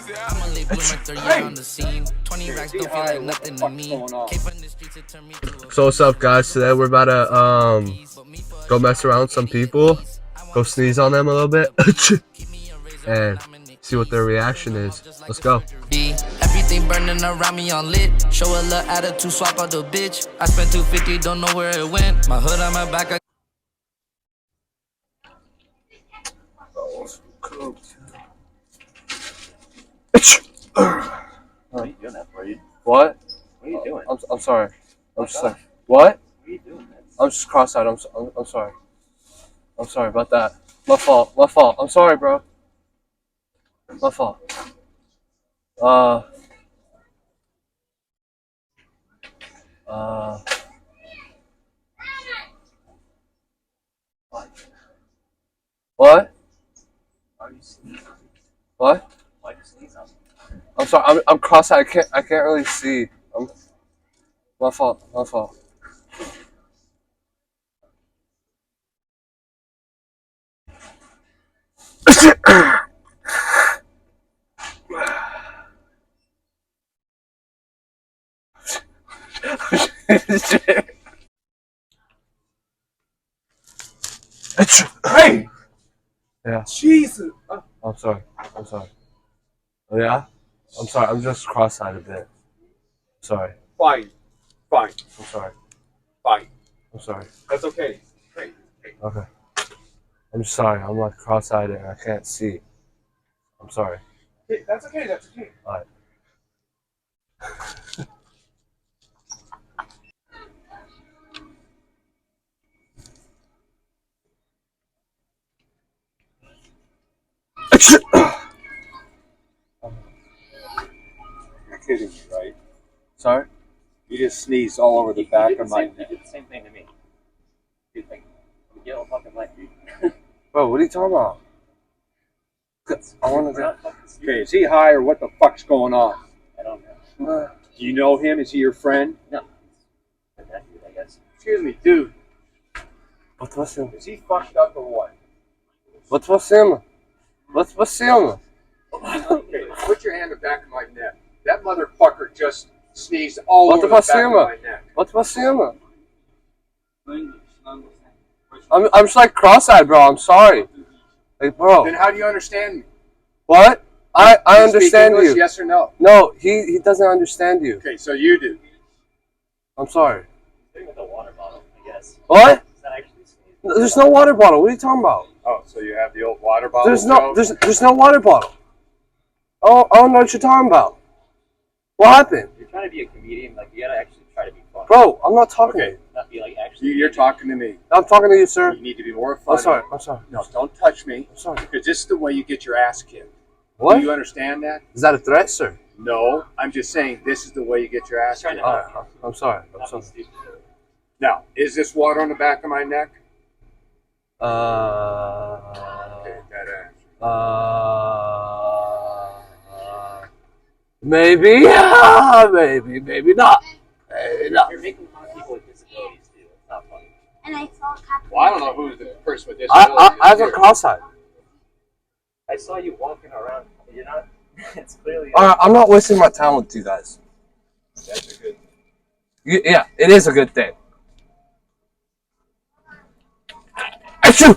I'm a late bloomer, 3 years on the scene. 20 racks don't feel like nothing to me. Came from the streets, it turned me to a... So what's up, guys? Today we're about to go mess around with some people, go sneeze on them a little bit, and see what their reaction is. Let's go. Everything burning around me on lit. Show a little attitude, swap out the bitch. I spent 250, don't know where it went. My hood on my back. What are you doing that for you? What? What are you doing? I'm sorry. I'm just like, what? What are you doing that? I'm just cross-eyed. I'm sorry. I'm sorry about that. My fault. My fault. I'm sorry, bro. My fault. What? Why are you sneezing? What? Why do you sneeze on me? I'm sorry. I'm cross-eyed. I can't really see. My fault. My fault. Hey! Yeah. Jesus! I'm sorry. I'm sorry. Oh, yeah? I'm sorry. I'm just cross-eyed a bit. Sorry. Fine. Fine. I'm sorry. Fine. I'm sorry. That's okay. Hey. Okay. I'm sorry. I'm like cross-eyed and I can't see. I'm sorry. Hey, that's okay. That's okay. Alright. You're kidding me, right? Sorry? You just sneezed all over the back of my You neck. did the same thing to me. Dude, like, you get all fucking wet, dude. Bro, what are you talking about? I want We're to not fucking serious. Okay, is he high or what the fuck's going on? I don't know. Do you know him? Is he your friend? No. But that dude, I guess. Excuse me, dude. What's him? Is he fucked up or what? What's him? What's him? Okay, put your hand in the back of my neck. That motherfucker just sneezed all What over the the back of fuck, my neck. What's him? I'm just like cross-eyed, bro. I'm sorry. Like, bro. Then how do you understand me? What? I Do you speak understand English, you. yes or no? No, he doesn't understand you. Okay, so you do. I'm sorry. Sitting with a water bottle, I guess. What? It's not actually sneezing. There's no water bottle. What are you talking about? Oh, so you have the old water bottle? There's no water bottle. Oh, I don't know what you're talking about. What happened? You're trying to be a comedian, like, you gotta actually try to be funny. Bro, I'm not talking to Okay. you. Not be like actually. You're talking to me. I'm talking to you, sir. You need to be more funny. I'm sorry. I'm sorry. No, don't touch me. I'm sorry. Because this is the way you get your ass kicked. What? Do you understand that? Is that a threat, sir? No, I'm just saying this is the way you get your ass Trying kicked. to- Alright, I'm sorry. I'm Not be sorry. stupid. Now, is this water on the back of my neck? Okay, that Maybe, maybe not. Maybe not. You're making fun of people with disabilities, too. It's not funny. And I saw Captain. Well, I don't know who's the person with disability. I have a cross-eyed. I saw you walking around. You're not. It's clearly. Alright, I'm not wasting my time with you guys. That's a good. Yeah, it is a good thing. Achoo!